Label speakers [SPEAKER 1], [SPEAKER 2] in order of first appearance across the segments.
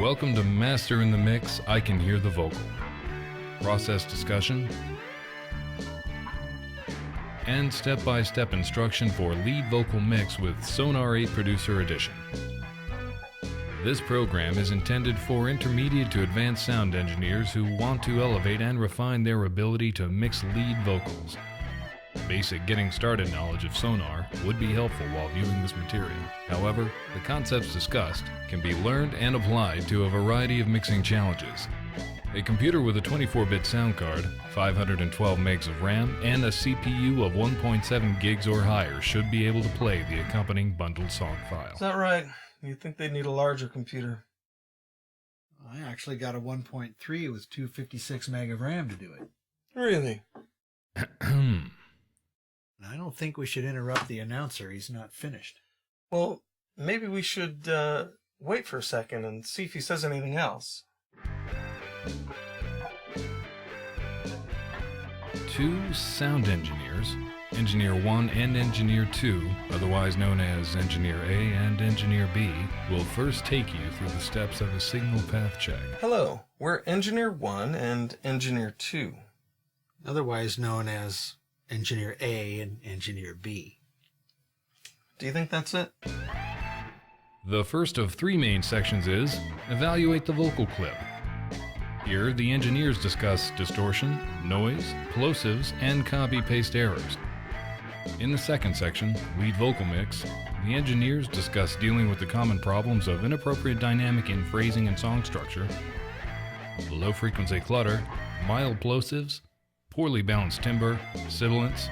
[SPEAKER 1] Welcome to Master in the Mix, I Can Hear the Vocal. Process discussion and step-by-step instruction for lead vocal mix with Sonar 8 Producer Edition. This program is intended for intermediate to advanced sound engineers who want to elevate and refine their ability to mix lead vocals. Basic getting started knowledge of Sonar would be helpful while viewing this material. However, the concepts discussed can be learned and applied to a variety of mixing challenges. A computer with a 24-bit sound card, 512 megs of RAM, and a CPU of 1.7 gigs or higher should be able to play the accompanying bundled song file.
[SPEAKER 2] Is that right? You'd think they'd need a larger computer.
[SPEAKER 3] I actually got a 1.3 with 256 meg of RAM to do it.
[SPEAKER 2] Really?
[SPEAKER 3] And I don't think we should interrupt the announcer. He's not finished.
[SPEAKER 2] Well, maybe we should wait for a second and see if he says anything else.
[SPEAKER 1] Two sound engineers, Engineer 1 and Engineer 2, otherwise known as Engineer A and Engineer B, will first take you through the steps of a signal path check.
[SPEAKER 2] Hello, we're Engineer 1 and Engineer 2.
[SPEAKER 3] Otherwise known as Engineer A and Engineer B.
[SPEAKER 2] Do you think that's it?
[SPEAKER 1] The first of three main sections is Evaluate the Vocal Clip. Here, the engineers discuss distortion, noise, plosives, and copy-paste errors. In the second section, Lead Vocal Mix, the engineers discuss dealing with the common problems of inappropriate dynamic in phrasing and song structure, low-frequency clutter, mild plosives, poorly balanced timbre, sibilance,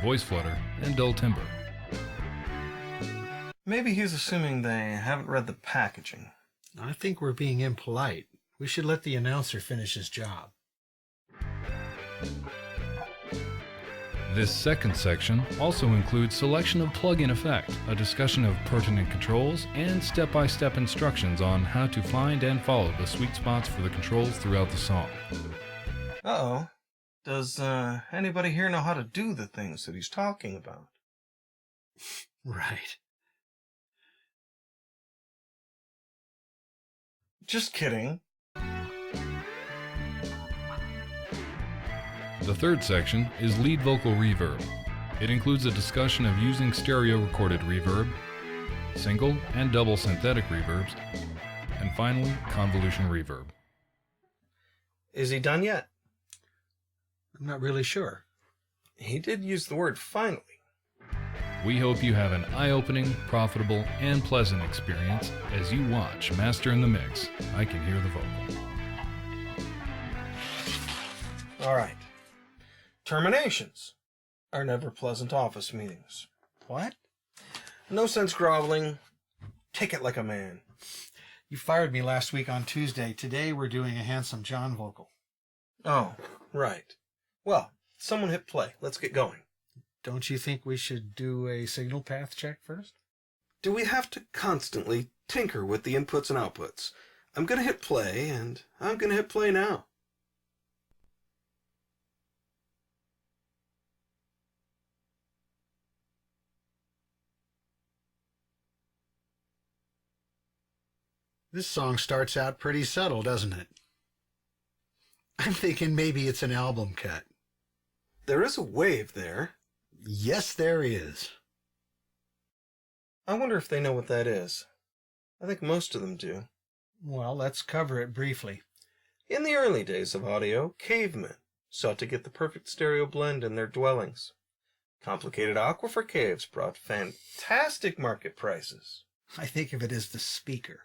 [SPEAKER 1] voice flutter, and dull timbre.
[SPEAKER 2] Maybe he's assuming they haven't read the packaging.
[SPEAKER 3] I think we're being impolite. We should let the announcer finish his job.
[SPEAKER 1] This second section also includes selection of plug-in effect, a discussion of pertinent controls, and step-by-step instructions on how to find and follow the sweet spots for the controls throughout the song.
[SPEAKER 2] Uh-oh. Does anybody here know how to do the things that he's talking about?
[SPEAKER 3] Right.
[SPEAKER 2] Just kidding.
[SPEAKER 1] The third section is Lead Vocal Reverb. It includes a discussion of using stereo recorded reverb, single and double synthetic reverbs, and finally, convolution reverb.
[SPEAKER 2] Is he done yet?
[SPEAKER 3] I'm not really sure.
[SPEAKER 2] He did use the word finally.
[SPEAKER 1] We hope you have an eye-opening, profitable, and pleasant experience as you watch Master in the Mix, I Can Hear the Vocal.
[SPEAKER 2] All right. Terminations are never pleasant office meetings.
[SPEAKER 3] What?
[SPEAKER 2] No sense groveling. Take it like a man.
[SPEAKER 3] You fired me last week on Tuesday. Today we're doing a Handsome John vocal.
[SPEAKER 2] Oh, right. Well, someone hit play. Let's get going.
[SPEAKER 3] Don't you think we should do a signal path check first?
[SPEAKER 2] Do we have to constantly tinker with the inputs and outputs? I'm going to hit play, and I'm going to hit play now.
[SPEAKER 3] This song starts out pretty subtle, doesn't it? I'm thinking maybe it's an album cut.
[SPEAKER 2] There is a wave there.
[SPEAKER 3] Yes, there is.
[SPEAKER 2] I wonder if they know what that is. I think most of them do.
[SPEAKER 3] Well, let's cover it briefly.
[SPEAKER 2] In the early days of audio, cavemen sought to get the perfect stereo blend in their dwellings. Complicated aquifer caves brought fantastic market prices.
[SPEAKER 3] I think of it as the speaker.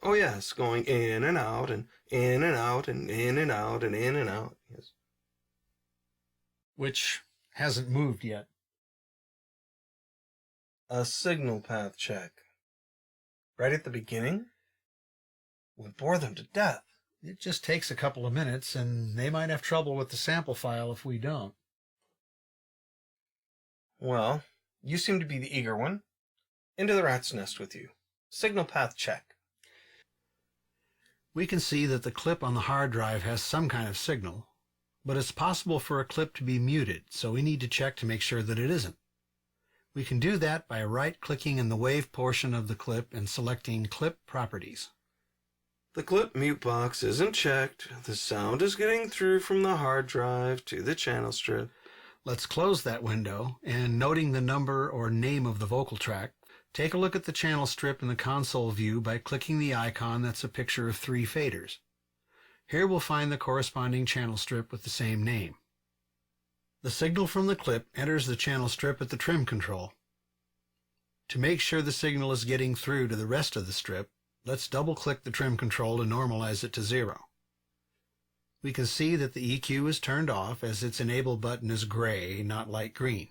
[SPEAKER 2] Oh yes, going in and out and in and out and in and out and in and out. Yes.
[SPEAKER 3] Which hasn't moved yet.
[SPEAKER 2] A signal path check. Right at the beginning? We'll bore them to death.
[SPEAKER 3] It just takes a couple of minutes, and they might have trouble with the sample file if we don't.
[SPEAKER 2] Well, you seem to be the eager one. Into the rat's nest with you. Signal path check.
[SPEAKER 3] We can see that the clip on the hard drive has some kind of signal, but it's possible for a clip to be muted, so we need to check to make sure that it isn't. We can do that by right-clicking in the wave portion of the clip and selecting Clip Properties.
[SPEAKER 2] The clip mute box isn't checked. The sound is getting through from the hard drive to the channel strip.
[SPEAKER 3] Let's close that window, and noting the number or name of the vocal track, take a look at the channel strip in the console view by clicking the icon that's a picture of 3 faders. Here we'll find the corresponding channel strip with the same name. The signal from the clip enters the channel strip at the trim control. To make sure the signal is getting through to the rest of the strip, let's double-click the trim control to normalize it to 0. We can see that the EQ is turned off as its enable button is gray, not light green.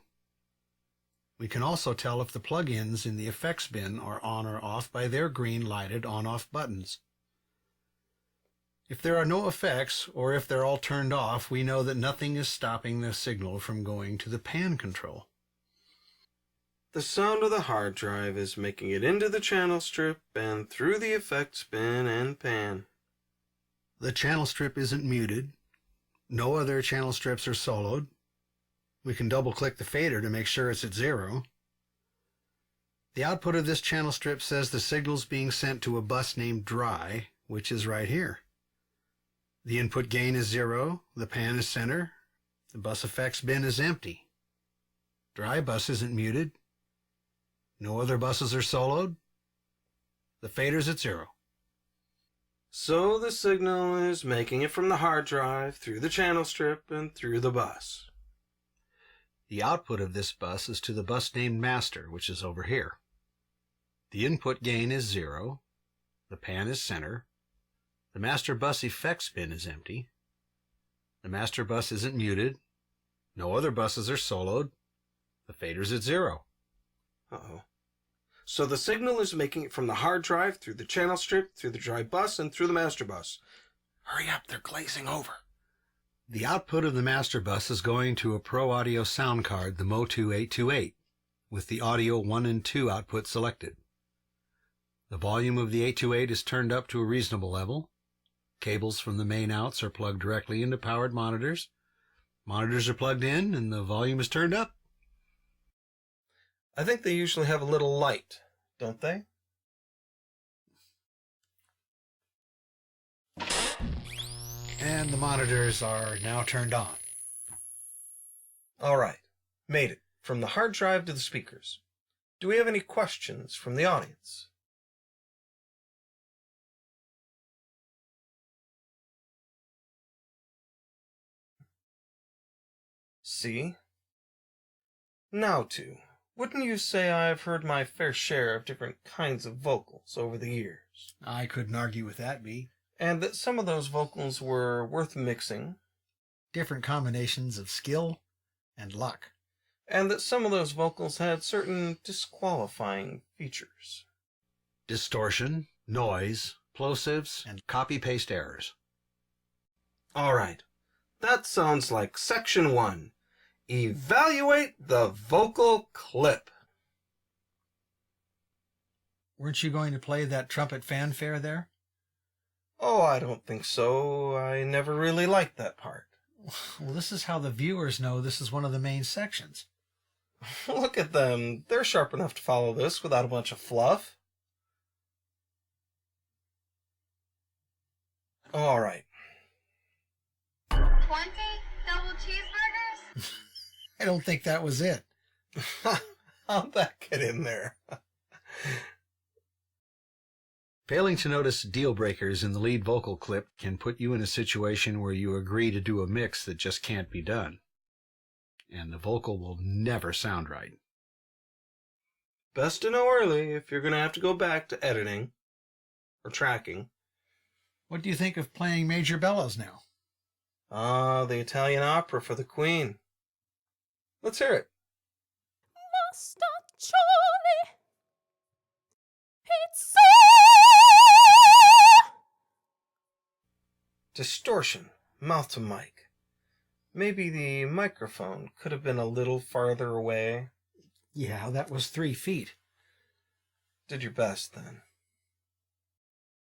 [SPEAKER 3] We can also tell if the plugins in the effects bin are on or off by their green lighted on-off buttons. If there are no effects, or if they're all turned off, we know that nothing is stopping the signal from going to the pan control.
[SPEAKER 2] The sound of the hard drive is making it into the channel strip and through the effects bin and pan.
[SPEAKER 3] The channel strip isn't muted. No other channel strips are soloed. We can double-click the fader to make sure it's at 0. The output of this channel strip says the signal's being sent to a bus named Dry, which is right here. The input gain is 0, the pan is center, the bus effects bin is empty. Dry bus isn't muted. No other buses are soloed. The fader's at 0.
[SPEAKER 2] So the signal is making it from the hard drive through the channel strip and through the bus.
[SPEAKER 3] The output of this bus is to the bus named Master, which is over here. The input gain is 0, the pan is center, the master bus effects bin is empty, the master bus isn't muted, no other buses are soloed, the fader's at 0.
[SPEAKER 2] Uh-oh. So the signal is making it from the hard drive through the channel strip, through the dry bus, and through the master bus. Hurry up, they're glazing over.
[SPEAKER 3] The output of the master bus is going to a Pro Audio sound card, the Motu 828, with the audio 1 and 2 output selected. The volume of the 828 is turned up to a reasonable level. Cables from the main outs are plugged directly into powered monitors. Monitors are plugged in and the volume is turned up.
[SPEAKER 2] I think they usually have a little light, don't they?
[SPEAKER 3] And the monitors are now turned on.
[SPEAKER 2] All right. Made it. From the hard drive to the speakers. Do we have any questions from the audience? See? Now to. Wouldn't you say I've heard my fair share of different kinds of vocals over the years?
[SPEAKER 3] I couldn't argue with that, B.
[SPEAKER 2] And that some of those vocals were worth mixing.
[SPEAKER 3] Different combinations of skill and luck.
[SPEAKER 2] And that some of those vocals had certain disqualifying features.
[SPEAKER 3] Distortion, noise, plosives, and copy-paste errors.
[SPEAKER 2] All right. That sounds like Section 1. Evaluate the vocal clip.
[SPEAKER 3] Weren't you going to play that trumpet fanfare there?
[SPEAKER 2] Oh, I don't think so. I never really liked that part.
[SPEAKER 3] Well, this is how the viewers know this is one of the main sections.
[SPEAKER 2] Look at them. They're sharp enough to follow this without a bunch of fluff. All right.
[SPEAKER 4] 20 double cheeseburgers?
[SPEAKER 3] I don't think that was it.
[SPEAKER 2] How'd that get in there?
[SPEAKER 3] Failing to notice deal breakers in the lead vocal clip can put you in a situation where you agree to do a mix that just can't be done. And the vocal will never sound right.
[SPEAKER 2] Best to know early if you're going to have to go back to editing or tracking.
[SPEAKER 3] What do you think of playing Major Bellows now?
[SPEAKER 2] Ah, the Italian opera for the Queen. Let's hear it.
[SPEAKER 5] Master Charlie, pizza!
[SPEAKER 2] Distortion, mouth to mic. Maybe the microphone could have been a little farther away.
[SPEAKER 3] Yeah, that was 3 feet.
[SPEAKER 2] Did your best then.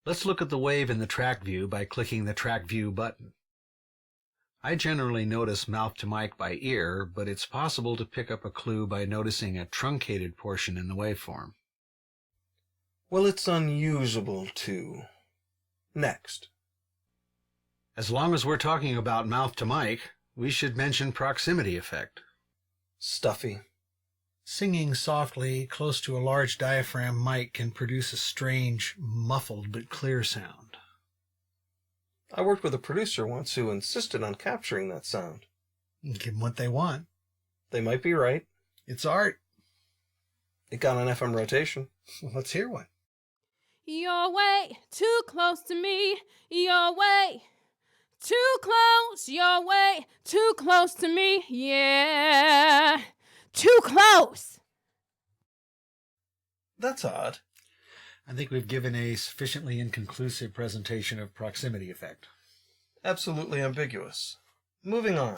[SPEAKER 3] Let's look at the wave in the track view by clicking the track view button. I generally notice mouth to mic by ear, but it's possible to pick up a clue by noticing a truncated portion in the waveform.
[SPEAKER 2] Well, it's unusable too. Next.
[SPEAKER 3] As long as we're talking about mouth to mic, we should mention proximity effect.
[SPEAKER 2] Stuffy.
[SPEAKER 3] Singing softly close to a large diaphragm mic can produce a strange, muffled but clear sound.
[SPEAKER 2] I worked with a producer once who insisted on capturing that sound.
[SPEAKER 3] Give them what they want.
[SPEAKER 2] They might be right.
[SPEAKER 3] It's art.
[SPEAKER 2] It got on FM rotation.
[SPEAKER 3] Let's hear one.
[SPEAKER 5] You're way too close to me. You're way too close. You're way too close to me. Yeah. Too close.
[SPEAKER 2] That's odd.
[SPEAKER 3] I think we've given a sufficiently inconclusive presentation of proximity effect.
[SPEAKER 2] Absolutely ambiguous. Moving on.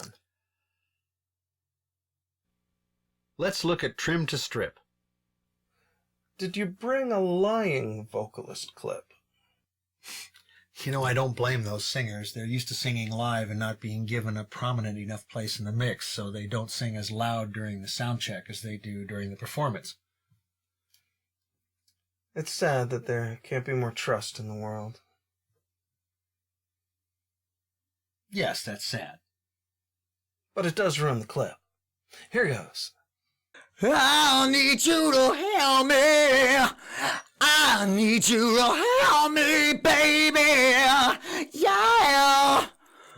[SPEAKER 3] Let's look at trim to strip.
[SPEAKER 2] Did you bring a lying vocalist clip?
[SPEAKER 3] You know, I don't blame those singers. They're used to singing live and not being given a prominent enough place in the mix, so they don't sing as loud during the sound check as they do during the performance.
[SPEAKER 2] It's sad that there can't be more trust in the world.
[SPEAKER 3] Yes, that's sad.
[SPEAKER 2] But it does ruin the clip. Here goes.
[SPEAKER 6] I need you to help me. I need you to help me, baby. Yeah.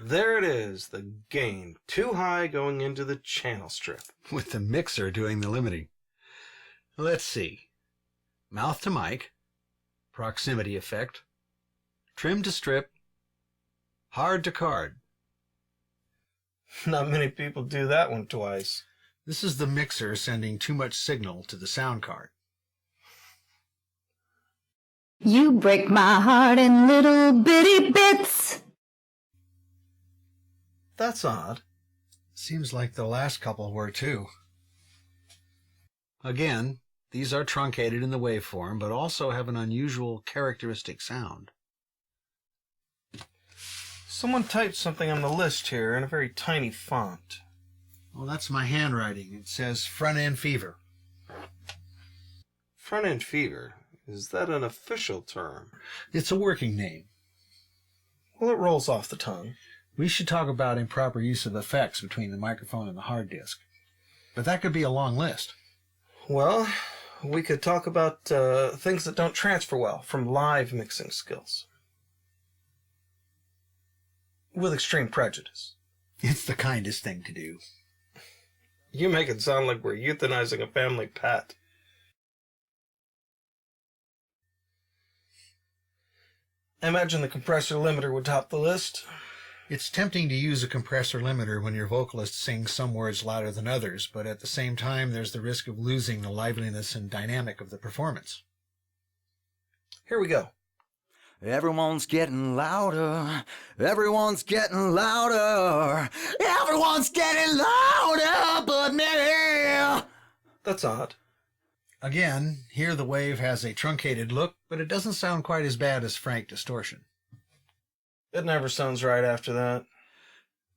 [SPEAKER 2] There it is, the gain. Too high going into the channel strip.
[SPEAKER 3] With the mixer doing the limiting. Let's see. Mouth to mic, proximity effect, trim to strip, hard to card.
[SPEAKER 2] Not many people do that one twice.
[SPEAKER 3] This is the mixer sending too much signal to the sound card.
[SPEAKER 7] You break my heart in little bitty bits.
[SPEAKER 2] That's odd.
[SPEAKER 3] Seems like the last couple were too. Again, these are truncated in the waveform, but also have an unusual characteristic sound.
[SPEAKER 2] Someone typed something on the list here in a very tiny font.
[SPEAKER 3] Well, that's my handwriting. It says front-end fever.
[SPEAKER 2] Front-end fever? Is that an official term?
[SPEAKER 3] It's a working name.
[SPEAKER 2] Well, it rolls off the tongue.
[SPEAKER 3] We should talk about improper use of effects between the microphone and the hard disk. But that could be a long list.
[SPEAKER 2] Well, we could talk about things that don't transfer well from live mixing skills. With extreme prejudice.
[SPEAKER 3] It's the kindest thing to do.
[SPEAKER 2] You make it sound like we're euthanizing a family pet. I imagine the compressor limiter would top the list.
[SPEAKER 3] It's tempting to use a compressor limiter when your vocalist sings some words louder than others, but at the same time there's the risk of losing the liveliness and dynamic of the performance.
[SPEAKER 2] Here we go.
[SPEAKER 6] Everyone's getting louder. Everyone's getting louder. Everyone's getting louder but me.
[SPEAKER 2] That's odd.
[SPEAKER 3] Again, here the wave has a truncated look, but it doesn't sound quite as bad as frank distortion.
[SPEAKER 2] It never sounds right after that.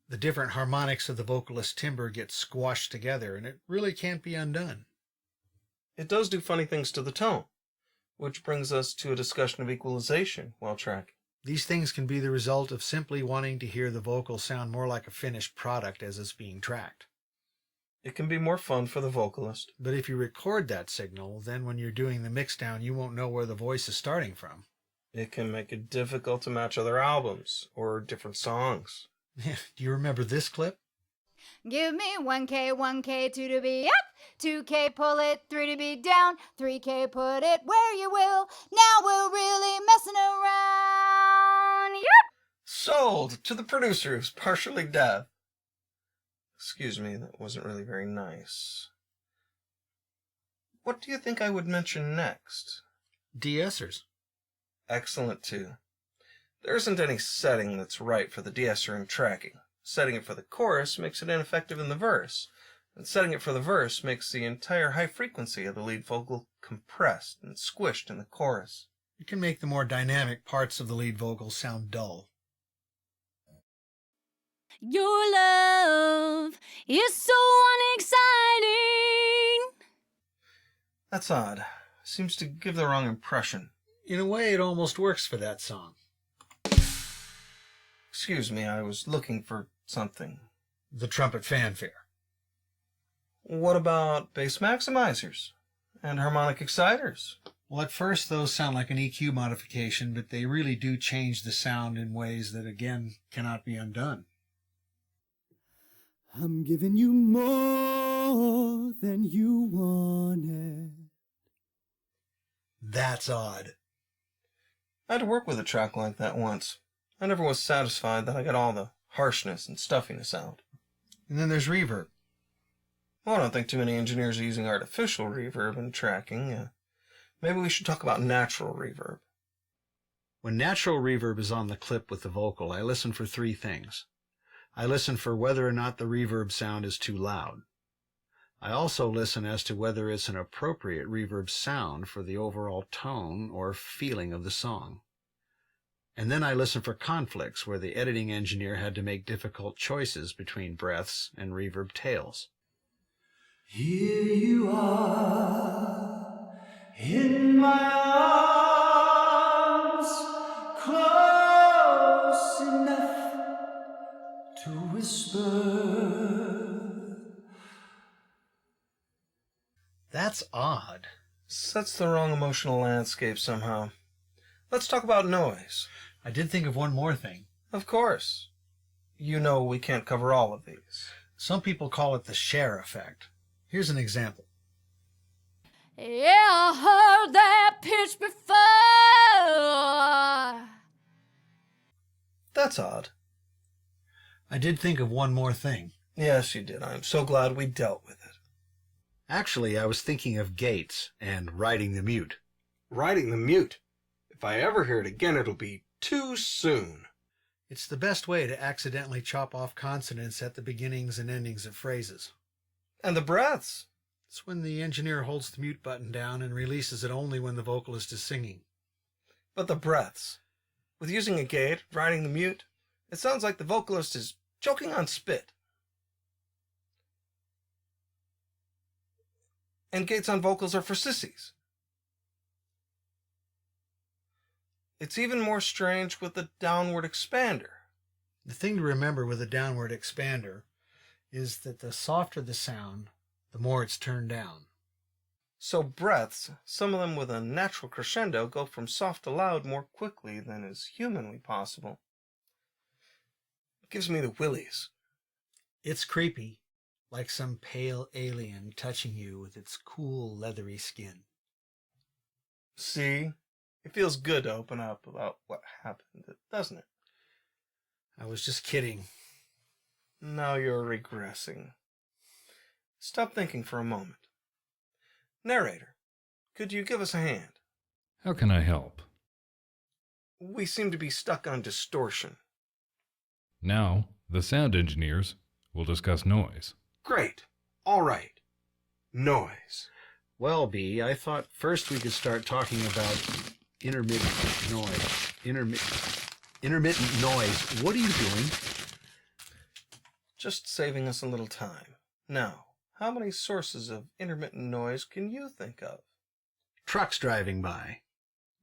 [SPEAKER 3] The different harmonics of the vocalist timbre get squashed together, and it really can't be undone.
[SPEAKER 2] It does do funny things to the tone, which brings us to a discussion of equalization while tracking.
[SPEAKER 3] These things can be the result of simply wanting to hear the vocal sound more like a finished product as it's being tracked.
[SPEAKER 2] It can be more fun for the vocalist.
[SPEAKER 3] But if you record that signal, then when you're doing the mixdown, you won't know where the voice is starting from.
[SPEAKER 2] It can make it difficult to match other albums or different songs.
[SPEAKER 3] Do you remember this clip?
[SPEAKER 8] Give me 1K, 1K, 2 to be up, 2K, pull it, 3 to be down, 3K, put it where you will. Now we're really messing around. Yep.
[SPEAKER 2] Sold to the producer who's partially deaf. Excuse me, that wasn't really very nice. What do you think I would mention next?
[SPEAKER 3] De-essers.
[SPEAKER 2] Excellent, too. There isn't any setting that's right for the de-esser in tracking. Setting it for the chorus makes it ineffective in the verse, and setting it for the verse makes the entire high frequency of the lead vocal compressed and squished in the chorus.
[SPEAKER 3] It can make the more dynamic parts of the lead vocal sound dull.
[SPEAKER 8] Your love is so unexciting.
[SPEAKER 2] That's odd. Seems to give the wrong impression.
[SPEAKER 3] In a way, it almost works for that song.
[SPEAKER 2] Excuse me, I was looking for something.
[SPEAKER 3] The trumpet fanfare.
[SPEAKER 2] What about bass maximizers? And harmonic exciters?
[SPEAKER 3] Well, at first those sound like an EQ modification, but they really do change the sound in ways that, again, cannot be undone.
[SPEAKER 6] I'm giving you more than you wanted.
[SPEAKER 3] That's odd.
[SPEAKER 2] I had to work with a track like that once. I never was satisfied that I got all the harshness and stuffiness out.
[SPEAKER 3] And then there's reverb.
[SPEAKER 2] Well, I don't think too many engineers are using artificial reverb in tracking. Maybe we should talk about natural reverb.
[SPEAKER 3] When natural reverb is on the clip with the vocal, I listen for three things. I listen for whether or not the reverb sound is too loud. I also listen as to whether it's an appropriate reverb sound for the overall tone or feeling of the song. And then I listen for conflicts where the editing engineer had to make difficult choices between breaths and reverb tails.
[SPEAKER 6] Here you are, in my arms, close enough to whisper.
[SPEAKER 3] That's odd.
[SPEAKER 2] Sets the wrong emotional landscape somehow. Let's talk about noise.
[SPEAKER 3] I did think of one more thing.
[SPEAKER 2] Of course. You know we can't cover all of these.
[SPEAKER 3] Some people call it the Cher effect. Here's an example.
[SPEAKER 8] Yeah, I heard that pitch before.
[SPEAKER 2] That's odd.
[SPEAKER 3] I did think of one more thing.
[SPEAKER 2] Yes, you did. I'm so glad we dealt with it.
[SPEAKER 3] Actually, I was thinking of gates and riding the mute.
[SPEAKER 2] Riding the mute. If I ever hear it again, it'll be too soon.
[SPEAKER 3] It's the best way to accidentally chop off consonants at the beginnings and endings of phrases.
[SPEAKER 2] And the breaths.
[SPEAKER 3] It's when the engineer holds the mute button down and releases it only when the vocalist is singing.
[SPEAKER 2] But the breaths. With using a gate, riding the mute, it sounds like the vocalist is choking on spit. And gates on vocals are for sissies. It's even more strange with the downward expander.
[SPEAKER 3] The thing to remember with a downward expander is that the softer the sound, the more it's turned down.
[SPEAKER 2] So breaths, some of them with a natural crescendo, go from soft to loud more quickly than is humanly possible. It gives me the willies.
[SPEAKER 3] It's creepy, like some pale alien touching you with its cool, leathery skin.
[SPEAKER 2] See? It feels good to open up about what happened, doesn't it?
[SPEAKER 3] I was just kidding.
[SPEAKER 2] Now you're regressing. Stop thinking for a moment. Narrator, could you give us a hand?
[SPEAKER 1] How can I help?
[SPEAKER 2] We seem to be stuck on distortion.
[SPEAKER 1] Now, the sound engineers will discuss noise.
[SPEAKER 2] Great. All right. Noise.
[SPEAKER 3] Well, B, I thought first we could start talking about intermittent noise. Intermittent noise. What are you doing?
[SPEAKER 2] Just saving us a little time. Now, how many sources of intermittent noise can you think of?
[SPEAKER 3] Trucks driving by.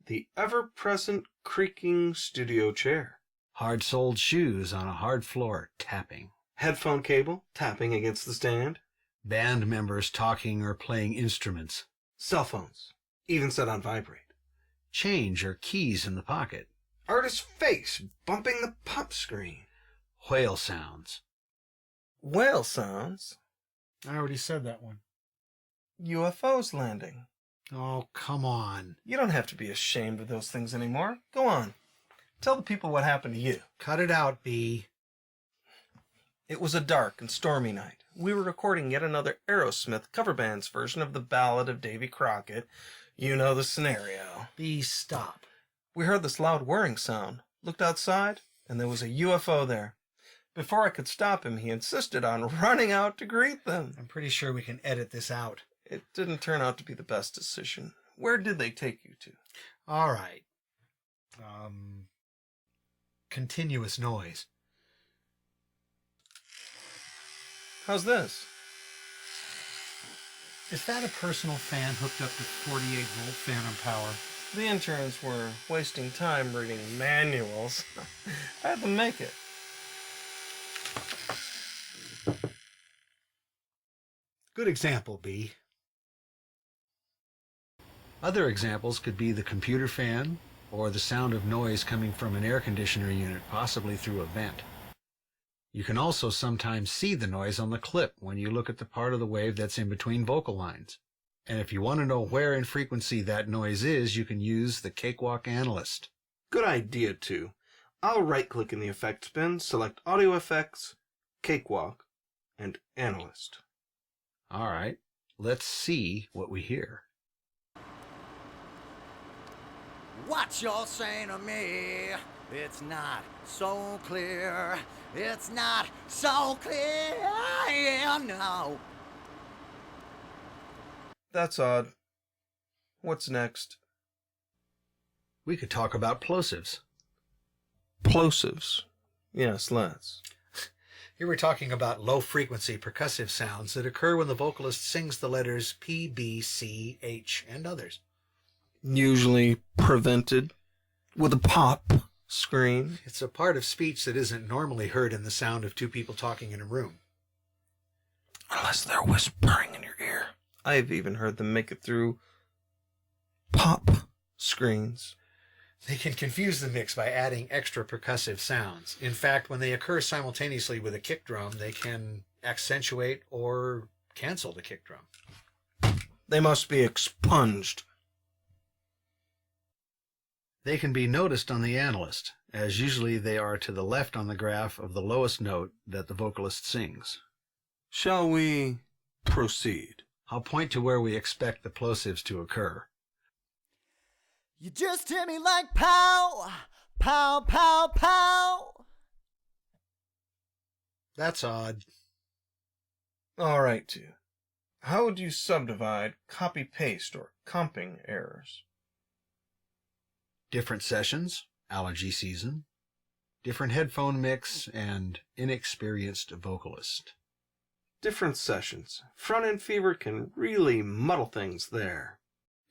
[SPEAKER 2] The ever-present creaking studio chair.
[SPEAKER 3] Hard-soled shoes on a hard floor tapping.
[SPEAKER 2] Headphone cable tapping against the stand.
[SPEAKER 3] Band members talking or playing instruments.
[SPEAKER 2] Cell phones, even set on vibrate.
[SPEAKER 3] Change or keys in the pocket.
[SPEAKER 2] Artist's face bumping the pop screen.
[SPEAKER 3] Whale sounds.
[SPEAKER 2] Whale sounds.
[SPEAKER 3] I already said that one.
[SPEAKER 2] UFOs landing.
[SPEAKER 3] Oh, come on.
[SPEAKER 2] You don't have to be ashamed of those things anymore. Go on. Tell the people what happened to you.
[SPEAKER 3] Cut it out, B.
[SPEAKER 2] It was a dark and stormy night. We were recording yet another Aerosmith cover band's version of the Ballad of Davy Crockett. You know the scenario.
[SPEAKER 3] B, stop.
[SPEAKER 2] We heard this loud whirring sound, looked outside, and there was a UFO there. Before I could stop him, he insisted on running out to greet them.
[SPEAKER 3] I'm pretty sure we can edit this out.
[SPEAKER 2] It didn't turn out to be the best decision. Where did they take you to?
[SPEAKER 3] All right. Continuous noise.
[SPEAKER 2] How's this?
[SPEAKER 3] Is that a personal fan hooked up to 48-volt phantom power?
[SPEAKER 2] The interns were wasting time reading manuals. I had them make it.
[SPEAKER 3] Good example, B. Other examples could be the computer fan or the sound of noise coming from an air conditioner unit, possibly through a vent. You can also sometimes see the noise on the clip when you look at the part of the wave that's in between vocal lines. And if you want to know where in frequency that noise is, you can use the Cakewalk Analyst.
[SPEAKER 2] Good idea, too. I'll right-click in the Effects bin, select Audio Effects, Cakewalk, and Analyst.
[SPEAKER 3] All right, let's see what we hear.
[SPEAKER 6] What you're saying to me, it's not so clear. It's not so clear, yeah, no.
[SPEAKER 2] That's odd. What's next?
[SPEAKER 3] We could talk about plosives.
[SPEAKER 2] Plosives. Yes, let's.
[SPEAKER 3] Here we're talking about low-frequency percussive sounds that occur when the vocalist sings the letters P, B, C, H, and others.
[SPEAKER 2] Usually prevented with a pop screen.
[SPEAKER 3] It's a part of speech that isn't normally heard in the sound of two people talking in a room.
[SPEAKER 2] Unless they're whispering in your ear. I've even heard them make it through pop screens.
[SPEAKER 3] They can confuse the mix by adding extra percussive sounds. In fact, when they occur simultaneously with a kick drum, they can accentuate or cancel the kick drum.
[SPEAKER 2] They must be expunged.
[SPEAKER 3] They can be noticed on the analyst, as usually they are to the left on the graph of the lowest note that the vocalist sings.
[SPEAKER 2] Shall we proceed?
[SPEAKER 3] I'll point to where we expect the plosives to occur.
[SPEAKER 6] You just hit me like pow, pow, pow, pow.
[SPEAKER 3] That's odd.
[SPEAKER 2] All right, too. How would you subdivide copy-paste or comping errors?
[SPEAKER 3] Different sessions, allergy season, different headphone mix, and inexperienced vocalist.
[SPEAKER 2] Different sessions. Front-end fever can really muddle things there.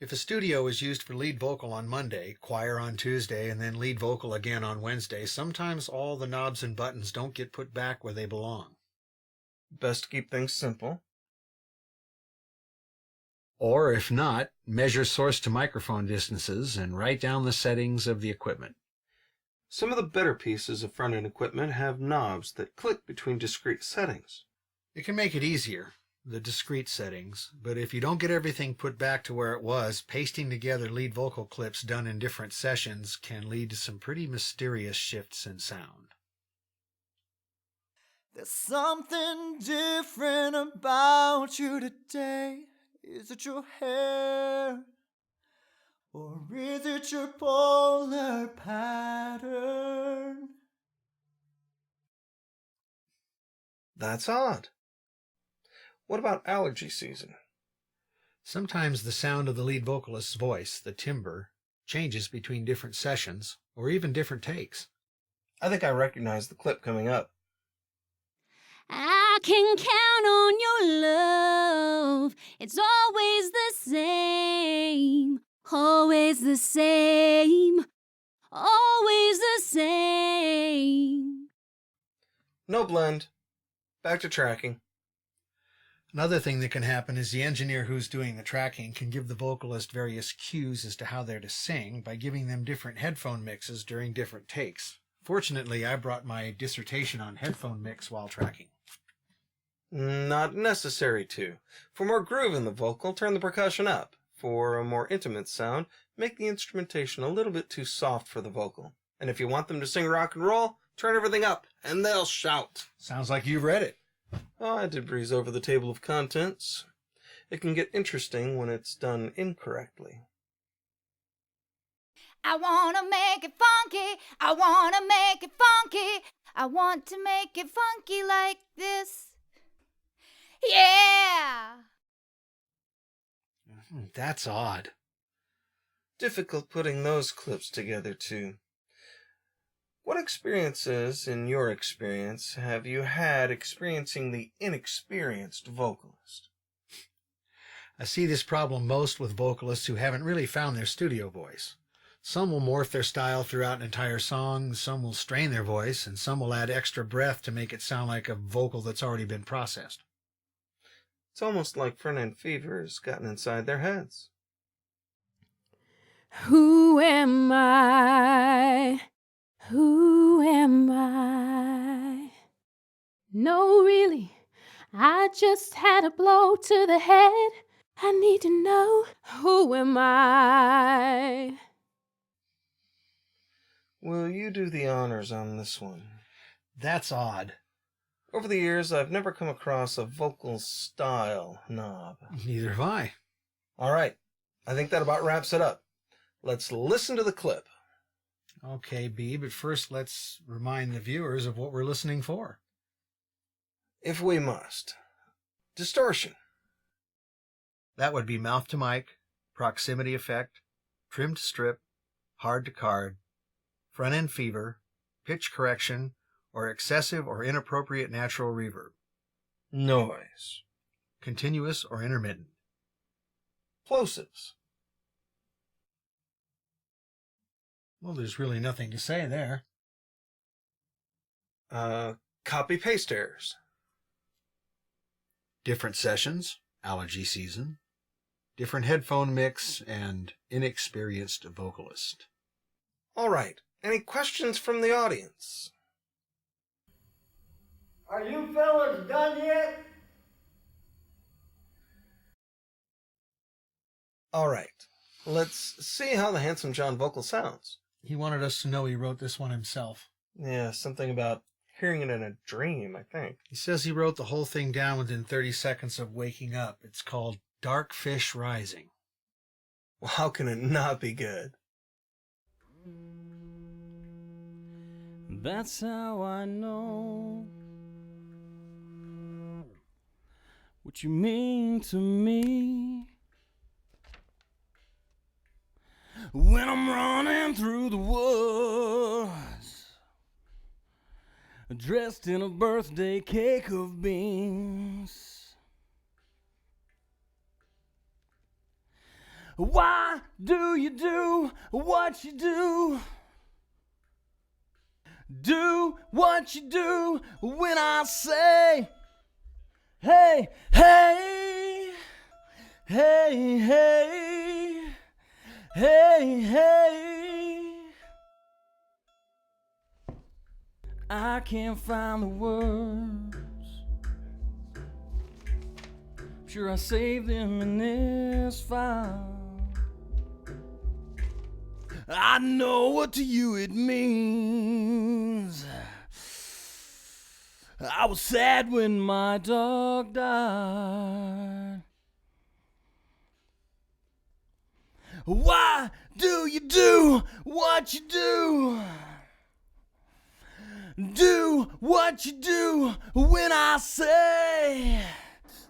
[SPEAKER 3] If a studio is used for lead vocal on Monday, choir on Tuesday, and then lead vocal again on Wednesday, sometimes all the knobs and buttons don't get put back where they belong.
[SPEAKER 2] Best to keep things simple.
[SPEAKER 3] Or if not, measure source to microphone distances and write down the settings of the equipment.
[SPEAKER 2] Some of the better pieces of front-end equipment have knobs that click between discrete settings.
[SPEAKER 3] It can make it easier, the discrete settings, but if you don't get everything put back to where it was, pasting together lead vocal clips done in different sessions can lead to some pretty mysterious shifts in sound.
[SPEAKER 6] There's something different about you today. Is it your hair? Or is it your polar pattern?
[SPEAKER 2] That's odd. What about allergy season?
[SPEAKER 3] Sometimes the sound of the lead vocalist's voice, the timbre, changes between different sessions or even different takes.
[SPEAKER 2] I think I recognize the clip coming up.
[SPEAKER 5] I can count on your love. It's always the same. Always the same. Always the same.
[SPEAKER 2] No blend. Back to tracking.
[SPEAKER 3] Another thing that can happen is the engineer who's doing the tracking can give the vocalist various cues as to how they're to sing by giving them different headphone mixes during different takes. Fortunately, I brought my dissertation on headphone mix while tracking.
[SPEAKER 2] Not necessary to. For more groove in the vocal, turn the percussion up. For a more intimate sound, make the instrumentation a little bit too soft for the vocal. And if you want them to sing rock and roll, turn everything up, and they'll shout.
[SPEAKER 3] Sounds like you've read it.
[SPEAKER 2] Oh, I did breeze over the table of contents. It can get interesting when it's done incorrectly.
[SPEAKER 8] I wanna make it funky. I wanna make it funky. I want to make it funky like this. Yeah!
[SPEAKER 3] That's odd.
[SPEAKER 2] Difficult putting those clips together, too. What experiences, in your experience, have you had experiencing the inexperienced vocalist?
[SPEAKER 3] I see this problem most with vocalists who haven't really found their studio voice. Some will morph their style throughout an entire song, some will strain their voice, and some will add extra breath to make it sound like a vocal that's already been processed.
[SPEAKER 2] It's almost like front-end fever has gotten inside their heads.
[SPEAKER 5] Who am I? Who am I? No, really, I just had a blow to the head. I need to know, who am I?
[SPEAKER 2] Will you do the honors on this one?
[SPEAKER 3] That's odd.
[SPEAKER 2] Over the years, I've never come across a vocal style knob.
[SPEAKER 3] Neither have I.
[SPEAKER 2] All right, I think that about wraps it up. Let's listen to the clip.
[SPEAKER 3] Okay, B, but first let's remind the viewers of what we're listening for.
[SPEAKER 2] If we must. Distortion.
[SPEAKER 3] That would be mouth to mic, proximity effect, trim to strip, hard to card, front end fever, pitch correction, or excessive or inappropriate natural reverb.
[SPEAKER 2] Noise.
[SPEAKER 3] Continuous or intermittent.
[SPEAKER 2] Plosives.
[SPEAKER 3] Well, there's really nothing to say there.
[SPEAKER 2] Copy-paste errors.
[SPEAKER 3] Different sessions, allergy season, different headphone mix, and inexperienced vocalist.
[SPEAKER 2] All right, any questions from the audience?
[SPEAKER 6] Are you fellas done yet?
[SPEAKER 2] All right, let's see how the Handsome John vocal sounds.
[SPEAKER 3] He wanted us to know he wrote this one himself.
[SPEAKER 2] Yeah, something about hearing it in a dream, I think.
[SPEAKER 3] He says he wrote the whole thing down within 30 seconds of waking up. It's called Dark Fish Rising.
[SPEAKER 2] Well, how can it not be good?
[SPEAKER 9] That's how I know what you mean to me. When I'm running through the woods, dressed in a birthday cake of beans. Why do you do what you do? Do what you do when I say, hey, hey, hey, hey, hey, hey. I can't find the words. Sure, I saved them in this file. I know what to you it means. I was sad when my dog died. Why do you do what you do? Do what you do when I say,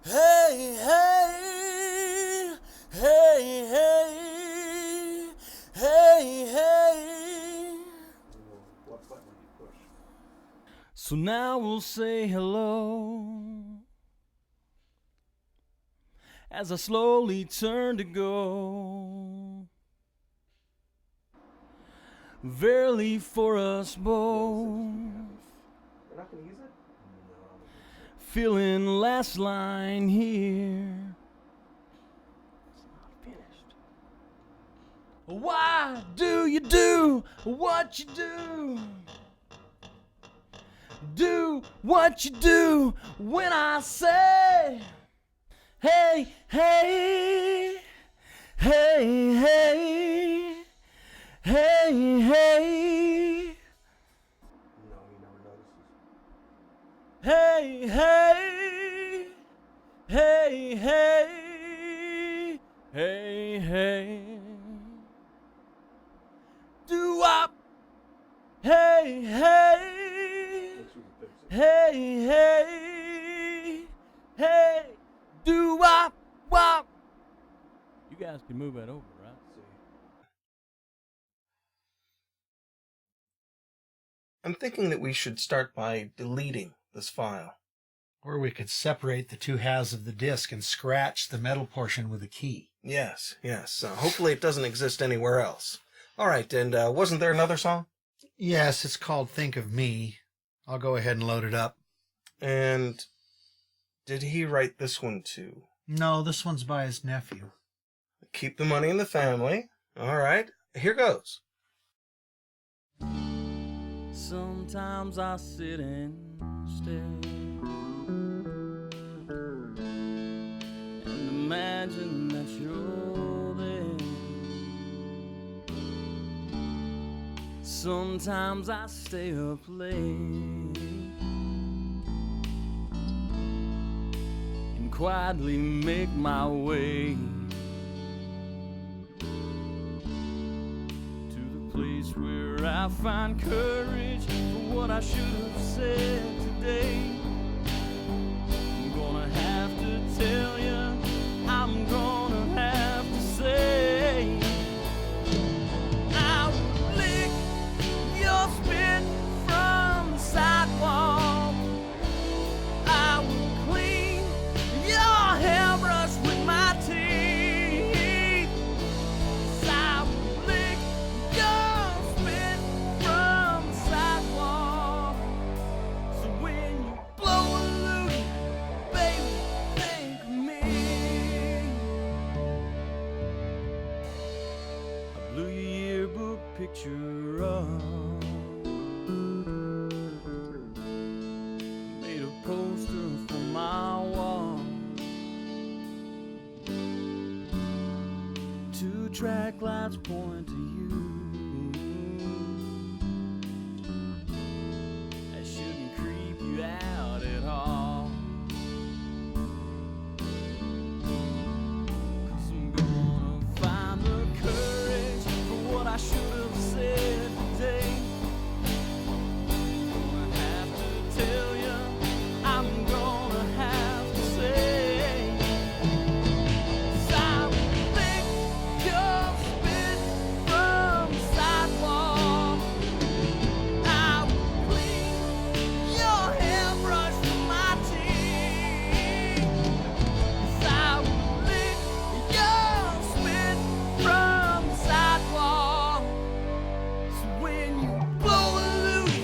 [SPEAKER 9] hey, hey, hey, hey, hey, hey.
[SPEAKER 3] What button will you push?
[SPEAKER 9] So now we'll say hello as I slowly turn to go. Verily for us both,
[SPEAKER 2] We're not going to use it?
[SPEAKER 9] feeling last line here. It's not finished. Why do you do what you do? Do what you do when I say, hey, hey, hey, hey, hey, hey.
[SPEAKER 2] No, he never notices.
[SPEAKER 9] Hey, hey, hey, hey, hey, hey. Do up, hey, hey, hey, hey, hey. Do up, wop. You guys can move that over, right?
[SPEAKER 2] I'm thinking that we should start by deleting this file.
[SPEAKER 3] Or we could separate the two halves of the disc and scratch the metal portion with a key.
[SPEAKER 2] Yes. Hopefully it doesn't exist anywhere else. All right, and wasn't there another song?
[SPEAKER 3] Yes, it's called Think of Me. I'll go ahead and load it up.
[SPEAKER 2] And did he write this one too?
[SPEAKER 3] No, this one's by his nephew.
[SPEAKER 2] Keep the money in the family. All right, here goes.
[SPEAKER 9] Sometimes I sit and stare and imagine that you're there. Sometimes I stay up late and quietly make my way to the place where I find courage for what I should have said today. I'm gonna have to tell you, I'm gonna have to say, I would lick your spit from the sidewalk. I would clean your hairbrush with my teeth. I would lick your spit from the sidewalk. So when you blow a loot, baby, think of me. I blew your yearbook picture up, made a poster for my wall. 2 track lights point to you. That shouldn't creep you out at all. 'Cause I'm gonna find the courage for what I should have said today. Gonna have to tell you, I'm gonna have to say, 'cause I would lick your spit from the sidewalk. I would clean your hairbrush with my teeth. 'Cause I would lick your spit from the sidewalk. So when you blow a loot,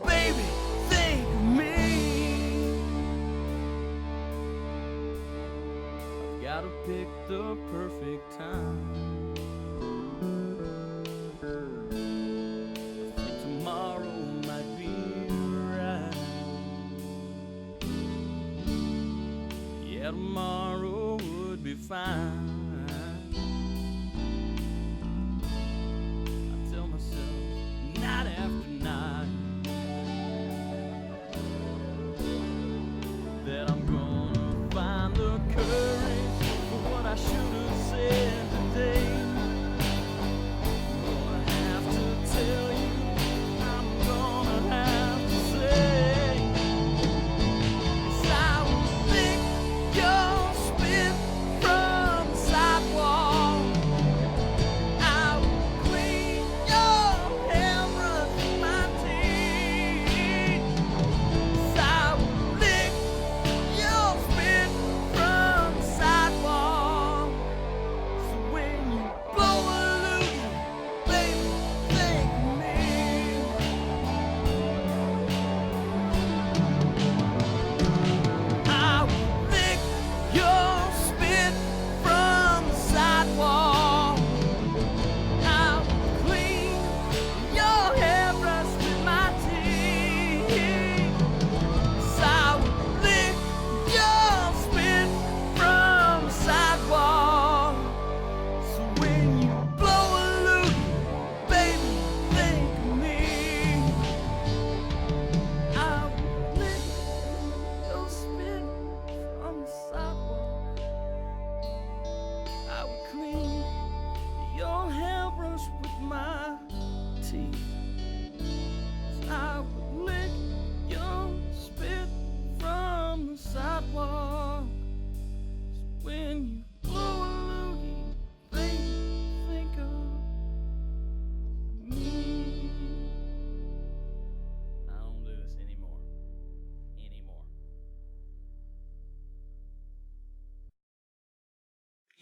[SPEAKER 9] baby, think of me. I've gotta pick the perfect time. I think tomorrow might be right. Yeah, tomorrow would be fine. I tell myself night after night that I'm gonna find the courage for what I should have said today. I'm gonna have to tell you, I'm gonna have to say, 'cause I will lick your spit from the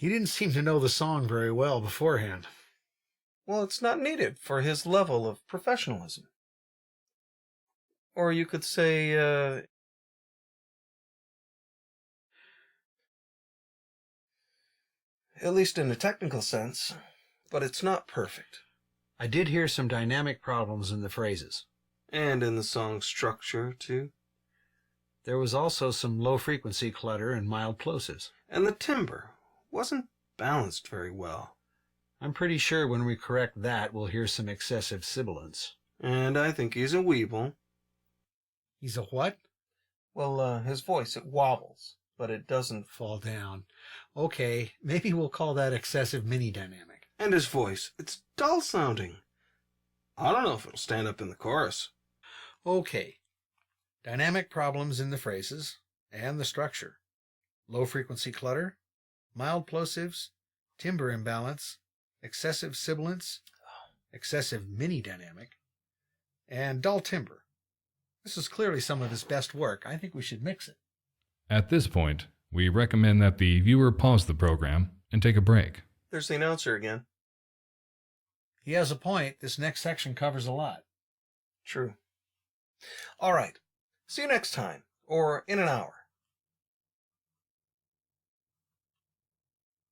[SPEAKER 3] He didn't seem to know the song very well beforehand.
[SPEAKER 2] Well, it's not needed for his level of professionalism. Or you could say, at least in a technical sense, but it's not perfect.
[SPEAKER 3] I did hear some dynamic problems in the phrases.
[SPEAKER 2] And in the song's structure, too.
[SPEAKER 3] There was also some low-frequency clutter and mild plosives.
[SPEAKER 2] And the timbre wasn't balanced very well.
[SPEAKER 3] I'm pretty sure when we correct that, we'll hear some excessive sibilance.
[SPEAKER 2] And I think he's a weeble.
[SPEAKER 3] He's a what?
[SPEAKER 2] Well, his voice, it wobbles, but it doesn't
[SPEAKER 3] fall down. Okay, maybe we'll call that excessive mini-dynamic.
[SPEAKER 2] And his voice, it's dull-sounding. I don't know if it'll stand up in the chorus.
[SPEAKER 3] Okay. Dynamic problems in the phrases and the structure. Low-frequency clutter, mild plosives, timbre imbalance, excessive sibilance, excessive mini-dynamic, and dull timbre. This is clearly some of his best work. I think we should mix it.
[SPEAKER 1] At this point, we recommend that the viewer pause the program and take a break.
[SPEAKER 2] There's the announcer again.
[SPEAKER 3] He has a point. This next section covers a lot.
[SPEAKER 2] True. All right. See you next time, or in an hour.